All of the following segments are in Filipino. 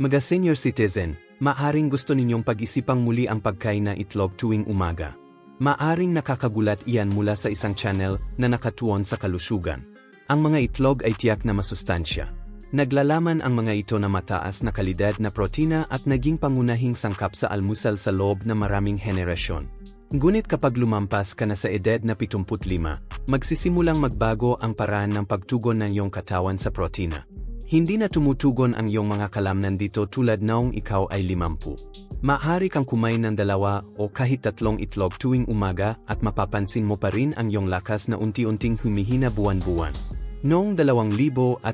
Mga senior citizen, maaring gusto ninyong pag-isipang muli ang pagkain na itlog tuwing umaga. Maaring nakakagulat iyan mula sa isang channel na nakatuon sa kalusugan. Ang mga itlog ay tiyak na masustansya. Naglalaman ang mga ito na mataas na kalidad na protina at naging pangunahing sangkap sa almusal sa loob ng maraming henerasyon. Ngunit kapag lumampas ka na sa edad na 75, magsisimulang magbago ang paraan ng pagtugon ng iyong katawan sa protina. Hindi na tumutugon ang iyong mga kalamnan dito tulad noong ikaw ay 50. Maaari kang kumain ng 2 o kahit 3 itlog tuwing umaga at mapapansin mo pa rin ang iyong lakas na unti-unting humihina buwan-buwan. Noong 2023,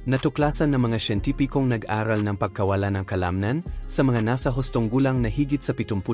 natuklasan ng mga siyentipikong nag-aral ng pagkawala ng kalamnan sa mga nasa hustong gulang na higit sa 75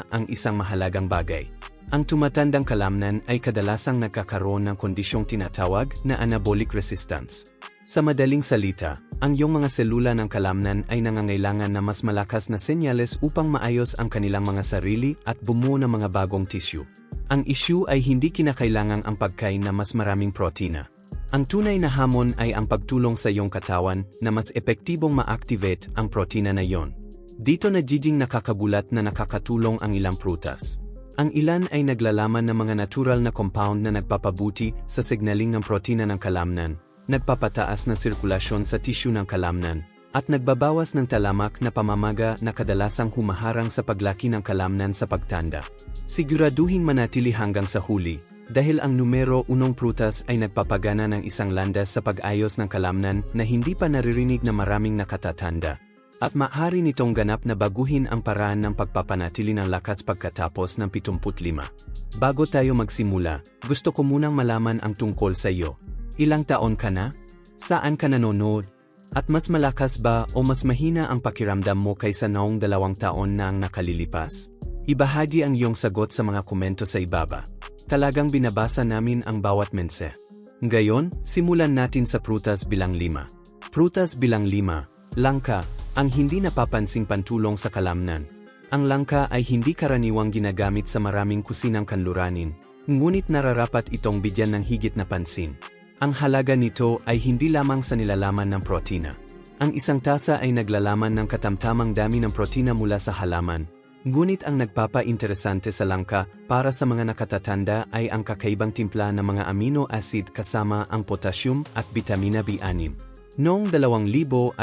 ang isang mahalagang bagay. Ang tumatandang kalamnan ay kadalasang nagkakaroon ng kondisyong tinatawag na anabolic resistance. Sa madaling salita, ang iyong mga selula ng kalamnan ay nangangailangan na mas malakas na senyales upang maayos ang kanilang mga sarili at bumuo ng mga bagong tissue. Ang issue ay hindi kinakailangang ang pagkain na mas maraming protina. Ang tunay na hamon ay ang pagtulong sa iyong katawan na mas epektibong ma-activate ang protina na iyon. Dito nagiging nakakagulat na nakakatulong ang ilang prutas. Ang ilan ay naglalaman ng mga natural na compound na nagpapabuti sa signaling ng protina ng kalamnan, nagpapataas ng sirkulasyon sa tissue ng kalamnan, at nagbabawas ng talamak na pamamaga na kadalasang humaharang sa paglaki ng kalamnan sa pagtanda. Siguraduhin manatili hanggang sa huli, dahil ang numero 1 prutas ay nagpapagana ng isang landas sa pag-ayos ng kalamnan na hindi pa naririnig na maraming nakatatanda. At maaari nitong ganap na baguhin ang paraan ng pagpapanatili ng lakas pagkatapos ng 75. Bago tayo magsimula, gusto ko munang malaman ang tungkol sa iyo. Ilang taon ka na? Saan ka nanonood? At mas malakas ba o mas mahina ang pakiramdam mo kaysa noong 2 taon na ang nakalilipas? Ibahagi ang iyong sagot sa mga komento sa ibaba. Talagang binabasa namin ang bawat mense. Ngayon, simulan natin sa prutas bilang 5. Prutas bilang 5, langka, ang hindi napapansing pantulong sa kalamnan. Ang langka ay hindi karaniwang ginagamit sa maraming kusinang kanluranin, ngunit nararapat itong bigyan ng higit na pansin. Ang halaga nito ay hindi lamang sa nilalaman ng protina. Ang isang tasa ay naglalaman ng katamtamang dami ng protina mula sa halaman. Ngunit ang nagpapa-interesante sa langka para sa mga nakatatanda ay ang kakaibang timpla ng mga amino acid kasama ang potassium at vitamina B6. Noong 2022,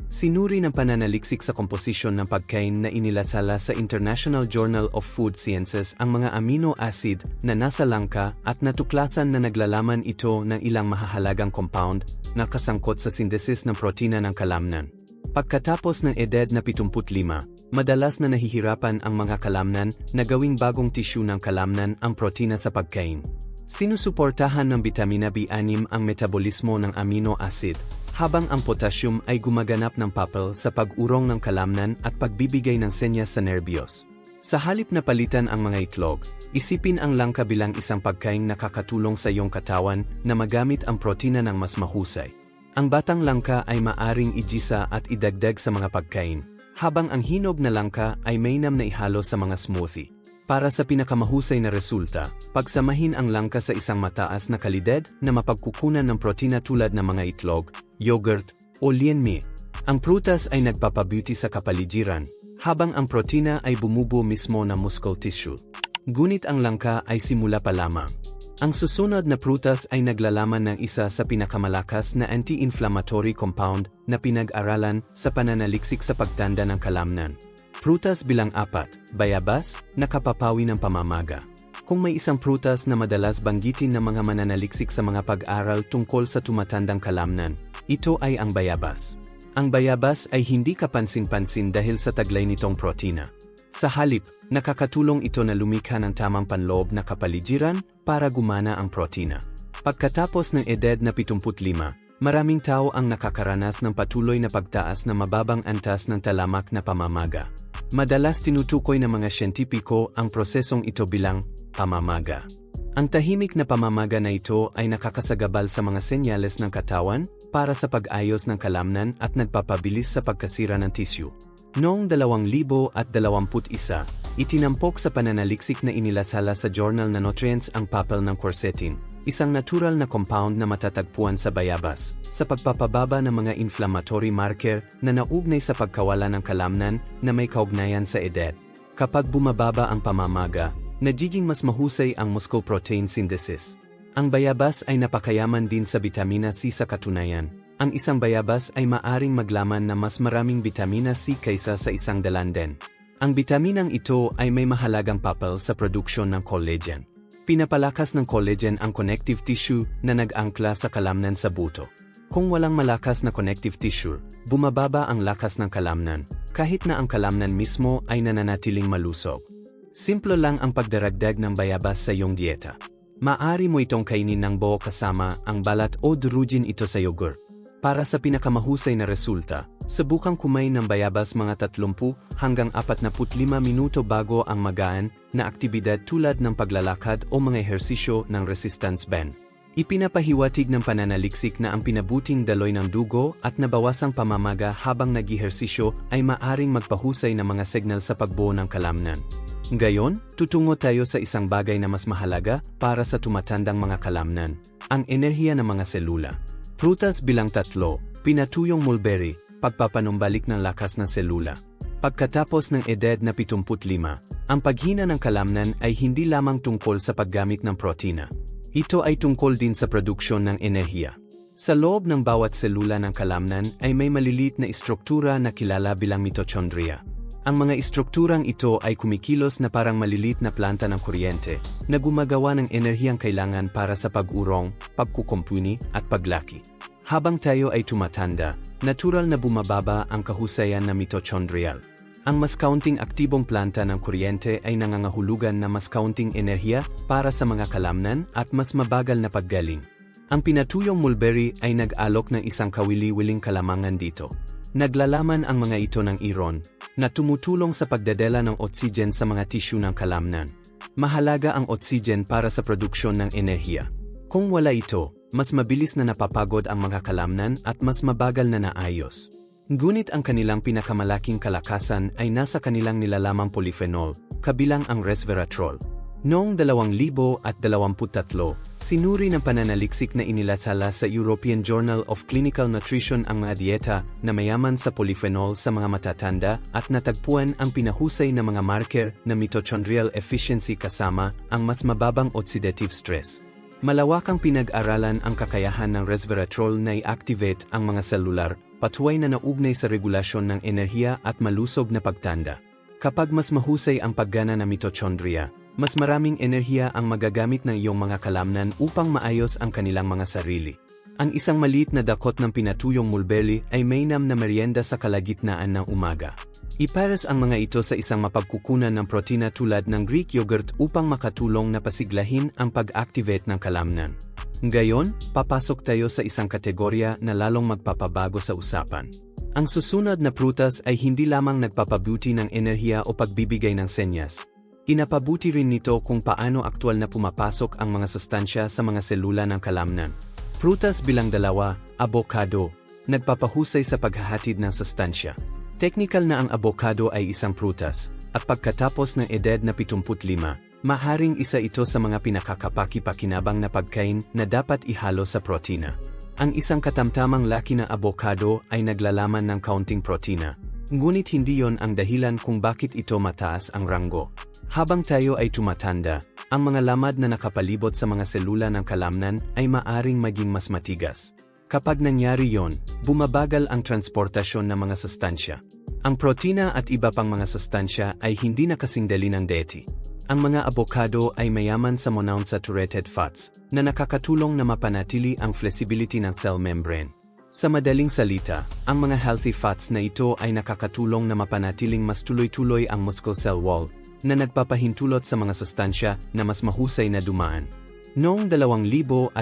sinuri ng pananaliksik sa komposisyon ng pagkain na inilathala sa International Journal of Food Sciences ang mga amino acid na nasa langka at natuklasan na naglalaman ito ng ilang mahahalagang compound na kasangkot sa synthesis ng protina ng kalamnan. Pagkatapos ng edad na 75, madalas na nahihirapan ang mga kalamnan na gawing bagong tissue ng kalamnan ang protina sa pagkain. Sinusuportahan ng vitamina B6 ang metabolismo ng amino acid, habang ang potassium ay gumaganap ng papel sa pag-urong ng kalamnan at pagbibigay ng senyas sa nerbiyos. Sa halip na palitan ang mga itlog, isipin ang langka bilang isang pagkaing nakakatulong sa iyong katawan na magamit ang protina ng mas mahusay. Ang batang langka ay maaring igisa at idagdag sa mga pagkain, habang ang hinog na langka ay mainam na ihalo sa mga smoothie. Para sa pinakamahusay na resulta, pagsamahin ang langka sa isang mataas na kalidad na mapagkukunan ng protina tulad ng mga itlog, yogurt, o lienmi. Ang prutas ay nagpapabeauty sa kapaligiran, habang ang protina ay bumubuo mismo ng muscle tissue. Ngunit ang langka ay simula pa lamang. Ang susunod na prutas ay naglalaman ng isa sa pinakamalakas na anti-inflammatory compound na pinag-aralan sa pananaliksik sa pagtanda ng kalamnan. Prutas bilang 4, bayabas, nakapapawi ng pamamaga. Kung may isang prutas na madalas banggitin ng mga mananaliksik sa mga pag-aral tungkol sa tumatandang kalamnan, ito ay ang bayabas. Ang bayabas ay hindi kapansin-pansin dahil sa taglay nitong protina. Sa halip, nakakatulong ito na lumikha ng tamang panloob na kapaligiran para gumana ang protina. Pagkatapos ng edad na 75, maraming tao ang nakakaranas ng patuloy na pagtaas na mababang antas ng talamak na pamamaga. Madalas tinutukoy ng mga siyentipiko ang prosesong ito bilang pamamaga. Ang tahimik na pamamaga na ito ay nakakasagabal sa mga senyales ng katawan para sa pag-ayos ng kalamnan at nagpapabilis sa pagkasira ng tissue. Noong 2021, itinampok sa pananaliksik na inilathala sa journal na Nutrients ang papel ng quercetin, isang natural na compound na matatagpuan sa bayabas, sa pagpapababa ng mga inflammatory marker na naugnay sa pagkawala ng kalamnan na may kaugnayan sa edad. Kapag bumababa ang pamamaga, nagiging mas mahusay ang muscle protein synthesis. Ang bayabas ay napakayaman din sa bitamina C sa katunayan. Ang isang bayabas ay maaring maglaman na mas maraming bitamina C kaysa sa isang dalandan. Ang bitaminang ito ay may mahalagang papel sa produksyon ng collagen. Pinapalakas ng collagen ang connective tissue na nag-angkla sa kalamnan sa buto. Kung walang malakas na connective tissue, bumababa ang lakas ng kalamnan, kahit na ang kalamnan mismo ay nananatiling malusog. Simple lang ang pagdaragdag ng bayabas sa iyong dieta. Maaari mo itong kainin ng buo kasama ang balat o durugin ito sa yogurt. Para sa pinakamahusay na resulta, subukang kumain ng bayabas mga 30 hanggang 45 minuto bago ang magaan na aktibidad tulad ng paglalakad o mga ehersisyo ng resistance band. Ipinapahiwatig ng pananaliksik na ang pinabuting daloy ng dugo at nabawasang pamamaga habang nag-ehersisyo ay maaring magpahusay ng mga signal sa pagbuo ng kalamnan. Ngayon, tutungo tayo sa isang bagay na mas mahalaga para sa tumatandang mga kalamnan, ang enerhiya ng mga selula. Prutas bilang 3, pinatuyong mulberry, pagpapanumbalik ng lakas ng selula. Pagkatapos ng edad na 75, ang paghina ng kalamnan ay hindi lamang tungkol sa paggamit ng protina. Ito ay tungkol din sa produksyon ng enerhiya. Sa loob ng bawat selula ng kalamnan ay may maliliit na istruktura na kilala bilang mitochondria. Ang mga istrukturang ito ay kumikilos na parang maliliit na planta ng kuryente na gumagawa ng enerhiyang kailangan para sa pag-urong, pagkukumpuni at paglaki. Habang tayo ay tumatanda, natural na bumababa ang kahusayan na mitochondrial. Ang mas kaunting aktibong planta ng kuryente ay nangangahulugan na mas kaunting enerhiya para sa mga kalamnan at mas mabagal na paggaling. Ang pinatuyong mulberry ay nag-alok ng isang kawili-wiling kalamangan dito. Naglalaman ang mga ito ng iron, na tumutulong sa pagdadala ng oxygen sa mga tissue ng kalamnan. Mahalaga ang oxygen para sa produksyon ng enerhiya. Kung wala ito, mas mabilis na napapagod ang mga kalamnan at mas mabagal na naayos. Ngunit ang kanilang pinakamalaking kalakasan ay nasa kanilang nilalamang polyphenol, kabilang ang resveratrol. Noong 2023, sinuri ng pananaliksik na inilathala sa European Journal of Clinical Nutrition ang mga dieta na mayaman sa polyphenol sa mga matatanda at natagpuan ang pinahusay na mga marker na mitochondrial efficiency kasama ang mas mababang oxidative stress. Malawakang pinag-aralan ang kakayahan ng resveratrol na i-activate ang mga selular, patuway na naugnay sa regulasyon ng enerhiya at malusog na pagtanda. Kapag mas mahusay ang paggana ng mitochondria, mas maraming enerhiya ang magagamit ng iyong mga kalamnan upang maayos ang kanilang mga sarili. Ang isang maliit na dakot ng pinatuyong mulberry ay mainam na merienda sa kalagitnaan ng umaga. Ipares ang mga ito sa isang mapagkukunan ng protina tulad ng Greek yogurt upang makatulong na pasiglahin ang pag-activate ng kalamnan. Ngayon, papasok tayo sa isang kategorya na lalong magpapabago sa usapan. Ang susunod na prutas ay hindi lamang nagpapabuti ng enerhiya o pagbibigay ng senyas. Inapabuti rin nito kung paano aktwal na pumapasok ang mga sustansya sa mga selula ng kalamnan. Prutas bilang 2, avocado, nagpapahusay sa paghahatid ng sustansya. Teknikal na ang avocado ay isang prutas, at pagkatapos ng edad na 75, maharing isa ito sa mga pinakakapaki-pakinabang na pagkain na dapat ihalo sa protina. Ang isang katamtamang laki ng avocado ay naglalaman ng kaunting protina, ngunit hindi yon ang dahilan kung bakit ito mataas ang ranggo. Habang tayo ay tumatanda, ang mga lamad na nakapalibot sa mga selula ng kalamnan ay maaring maging mas matigas. Kapag nangyari yon, bumabagal ang transportasyon ng mga sustansya. Ang protina at iba pang mga sustansya ay hindi na kasingdali ng deti. Ang mga avocado ay mayaman sa monounsaturated fats na nakakatulong na mapanatili ang flexibility ng cell membrane. Sa madaling salita, ang mga healthy fats na ito ay nakakatulong na mapanatiling mas tuloy-tuloy ang muscle cell wall na nagpapahintulot sa mga sustansya na mas mahusay na dumaan. Noong 2022,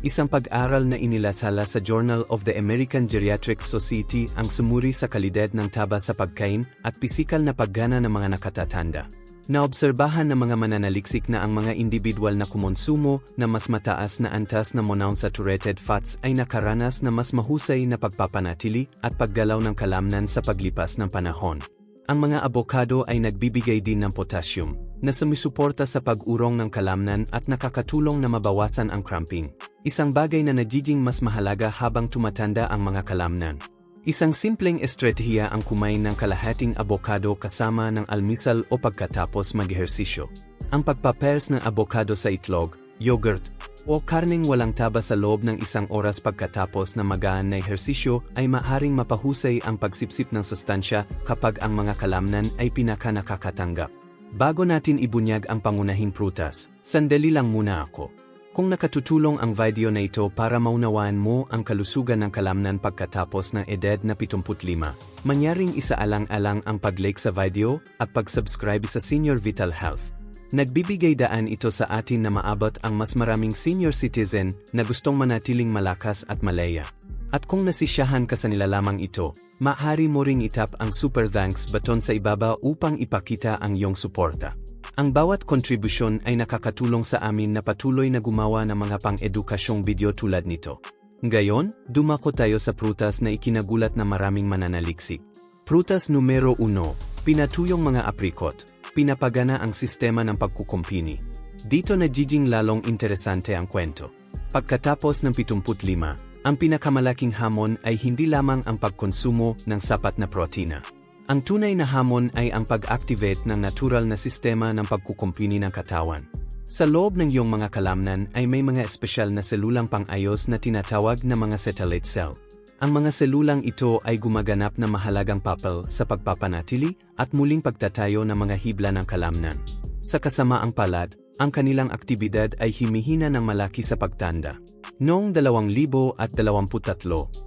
Isang pag-aral na inilathala sa Journal of the American Geriatric Society ang sumuri sa kalidad ng taba sa pagkain at pisikal na paggana ng mga nakatatanda. Naobserbahan ng mga mananaliksik na ang mga individual na kumonsumo na mas mataas na antas na monounsaturated fats ay nakaranas na mas mahusay na pagpapanatili at paggalaw ng kalamnan sa paglipas ng panahon. Ang mga abokado ay nagbibigay din ng potassium, na sumisuporta sa pag-urong ng kalamnan at nakakatulong na mabawasan ang cramping. Isang bagay na nagiging mas mahalaga habang tumatanda ang mga kalamnan. Isang simpleng estratehiya ang kumain ng kalahating abokado kasama ng almusal o pagkatapos mag-ehersisyo. Ang pagpapairs ng abokado sa itlog, yogurt, o karneng walang taba sa loob ng 1 oras pagkatapos ng magaan na ehersisyo ay maaaring mapahusay ang pagsipsip ng sustansya kapag ang mga kalamnan ay pinaka-nakakatanggap. Bago natin ibunyag ang pangunahing prutas, sandali lang muna ako. Kung nakatutulong ang video na ito para maunawaan mo ang kalusugan ng kalamnan pagkatapos ng edad na 75, mangyaring isaalang-alang ang pag-like sa video at pag-subscribe sa Senior Vital Health. Nagbibigay daan ito sa atin na maabot ang mas maraming senior citizen na gustong manatiling malakas at malaya. At kung nasisiyahan ka sa nilalamang ito, maaari mo ring itap ang Super Thanks button sa ibaba upang ipakita ang iyong suporta. Ang bawat kontribusyon ay nakakatulong sa amin na patuloy na gumawa ng mga pang-edukasyong video tulad nito. Ngayon, dumako tayo sa prutas na ikinagulat na maraming mananaliksik. Prutas numero 1, pinatuyong mga apricot. Pinapagana ang sistema ng pagkukumpini. Dito nagiging lalong interesante ang kwento. Pagkatapos ng 75, ang pinakamalaking hamon ay hindi lamang ang pagkonsumo ng sapat na protina. Ang tunay na hamon ay ang pag-activate ng natural na sistema ng pagkukumpini ng katawan. Sa loob ng iyong mga kalamnan ay may mga espesyal na selulang pang-ayos na tinatawag na mga satellite cell. Ang mga selulang ito ay gumaganap na mahalagang papel sa pagpapanatili at muling pagtatayo ng mga hibla ng kalamnan. Sa kasamaang palad, ang kanilang aktibidad ay humihina ng malaki sa pagtanda. Noong 2023,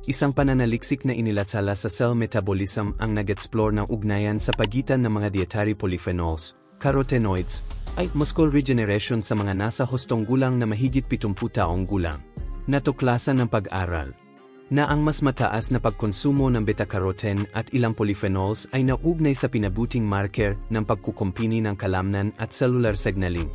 isang pananaliksik na inilathala sa Cell Metabolism ang nag-explore ng ugnayan sa pagitan ng mga dietary polyphenols, carotenoids, at muscle regeneration sa mga nasa hustong gulang na mahigit 70 taong gulang. Natuklasan ng pag-aral na ang mas mataas na pagkonsumo ng beta-carotene at ilang polyphenols ay naugnay sa pinabuting marker ng pagkukumpini ng kalamnan at cellular signaling.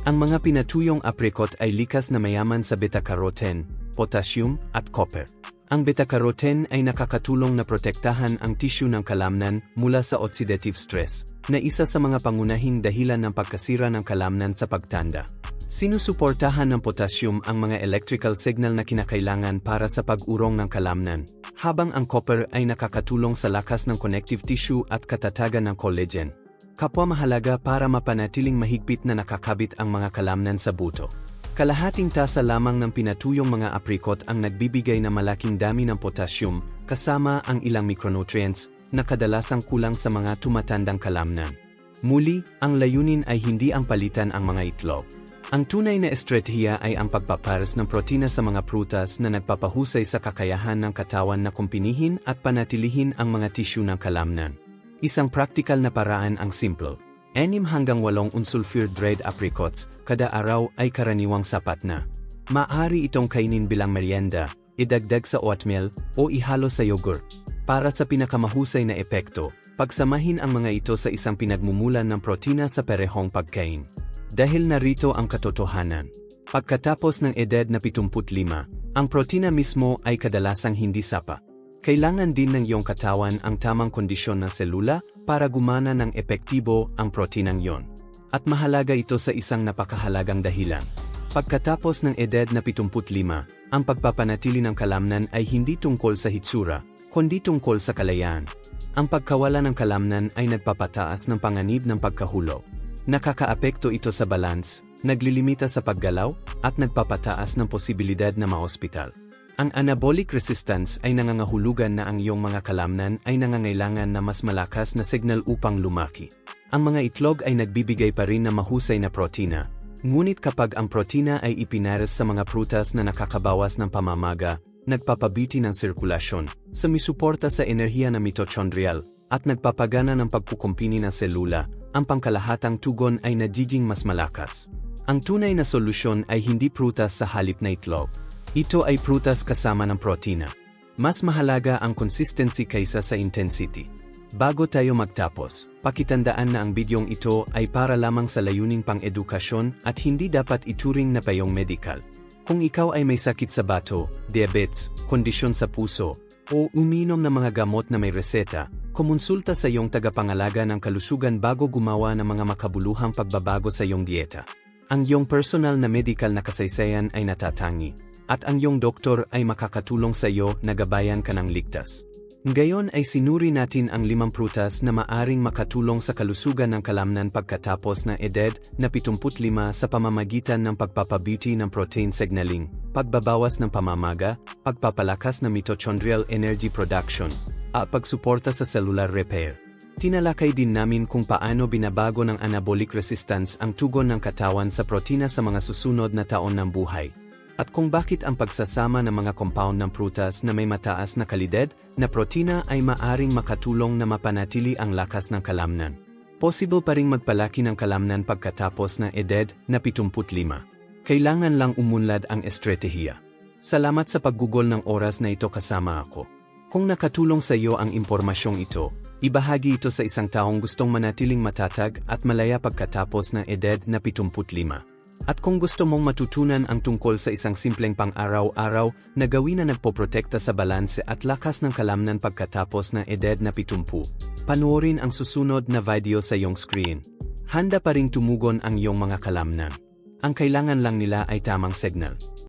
Ang mga pinatuyong apricot ay likas na mayaman sa beta-carotene, potassium, at copper. Ang beta-carotene ay nakakatulong na protektahan ang tissue ng kalamnan mula sa oxidative stress, na isa sa mga pangunahing dahilan ng pagkasira ng kalamnan sa pagtanda. Sinusuportahan ng potassium ang mga electrical signal na kinakailangan para sa pag-urong ng kalamnan, habang ang copper ay nakakatulong sa lakas ng connective tissue at katatagan ng collagen. Kapwa mahalaga para mapanatiling mahigpit na nakakabit ang mga kalamnan sa buto. Kalahating tasa lamang ng pinatuyong mga apricot ang nagbibigay ng malaking dami ng potassium, kasama ang ilang micronutrients na kadalasang kulang sa mga tumatandang kalamnan. Muli, ang layunin ay hindi ang palitan ang mga itlog. Ang tunay na estratehiya ay ang pagpapares ng protina sa mga prutas na nagpapahusay sa kakayahan ng katawan na kumpinihin at panatilihin ang mga tissue ng kalamnan. Isang practical na paraan ang simple. 6 hanggang 8 unsulfur dried apricots kada araw ay karaniwang sapat na. Maaari itong kainin bilang merienda, idagdag sa oatmeal, o ihalo sa yogurt. Para sa pinakamahusay na epekto, pagsamahin ang mga ito sa isang pinagmumulan ng protina sa perehong pagkain. Dahil narito ang katotohanan. Pagkatapos ng edad na 75, ang protina mismo ay kadalasang hindi sapat. Kailangan din ng iyong katawan ang tamang kondisyon ng selula para gumana ng epektibo ang protinang yon. At mahalaga ito sa isang napakahalagang dahilan. Pagkatapos ng edad na 75, ang pagpapanatili ng kalamnan ay hindi tungkol sa hitsura, kundi tungkol sa kalayaan. Ang pagkawala ng kalamnan ay nagpapataas ng panganib ng pagkahulog. Nakakaapekto ito sa balance, naglilimita sa paggalaw, at nagpapataas ng posibilidad na maospital. Ang anabolic resistance ay nangangahulugan na ang iyong mga kalamnan ay nangangailangan na mas malakas na signal upang lumaki. Ang mga itlog ay nagbibigay pa rin ng mahusay na protina, ngunit kapag ang protina ay ipinares sa mga prutas na nakakabawas ng pamamaga, nagpapabiti ng sirkulasyon, sumisuporta sa enerhiya na mitochondrial, at nagpapagana ng pagkukumpini ng selula, ang pangkalahatang tugon ay nagiging mas malakas. Ang tunay na solusyon ay hindi prutas sa halip na itlog. Ito ay prutas kasama ng protina. Mas mahalaga ang consistency kaysa sa intensity. Bago tayo magtapos, pakitandaan na ang bidyong ito ay para lamang sa layuning pang-edukasyon at hindi dapat ituring na payong medical. Kung ikaw ay may sakit sa bato, diabetes, kondisyon sa puso, o uminom ng mga gamot na may reseta, kumonsulta sa iyong tagapangalaga ng kalusugan bago gumawa ng mga makabuluhang pagbabago sa iyong dieta. Ang iyong personal na medical na kasaysayan ay natatangi, at ang iyong doktor ay makakatulong sa iyo na gabayan ka ng ligtas. Ngayon ay sinuri natin ang 5 prutas na maaring makatulong sa kalusugan ng kalamnan pagkatapos ng edad na 75 sa pamamagitan ng pagpapabuti ng protein signaling, pagbabawas ng pamamaga, pagpapalakas ng mitochondrial energy production, at pagsuporta sa cellular repair. Tinalakay din namin kung paano binabago ng anabolic resistance ang tugon ng katawan sa protina sa mga susunod na taon ng buhay. At kung bakit ang pagsasama ng mga compound ng prutas na may mataas na kalidad na protina ay maaring makatulong na mapanatili ang lakas ng kalamnan. Possible pa ring magpalaki ng kalamnan pagkatapos ng edad na 75. Kailangan lang umunlad ang estratehiya. Salamat sa paggugol ng oras na ito kasama ako. Kung nakatulong sa iyo ang impormasyong ito, ibahagi ito sa isang taong gustong manatiling matatag at malaya pagkatapos ng edad na 75. At kung gusto mong matutunan ang tungkol sa isang simpleng pang-araw-araw na gawin na nagpoprotekta sa balanse at lakas ng kalamnan pagkatapos ng edad na 70, panoorin ang susunod na video sa iyong screen. Handa pa ring tumugon ang iyong mga kalamnan. Ang kailangan lang nila ay tamang signal.